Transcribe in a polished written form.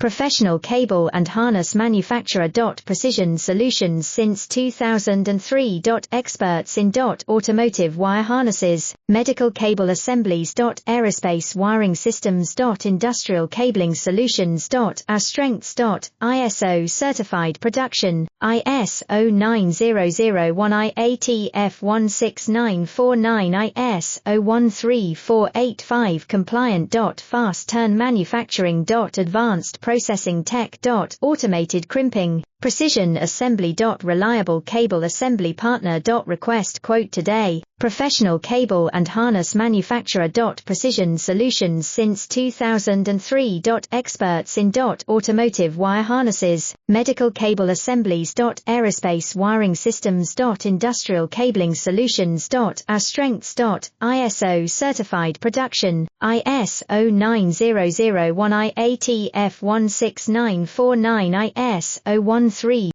professional cable and harness manufacturer. Precision Solutions since 2003. Experts in automotive wire harnesses, medical cable assemblies. Aerospace wiring systems. Industrial cabling solutions. Our strengths. ISO certified production, IS09001 IATF16949 IS013485 compliant. Fast turn manufacturing. Advanced processing tech. Automated crimping, precision assembly. Reliable cable assembly partner. Request quote today. Professional cable and harness manufacturer. Precision Solutions since 2003. Experts in automotive wire harnesses, medical cable assemblies. Aerospace wiring systems. Industrial cabling solutions. Our strengths. ISO certified production, IS09001 IATF16949 IS013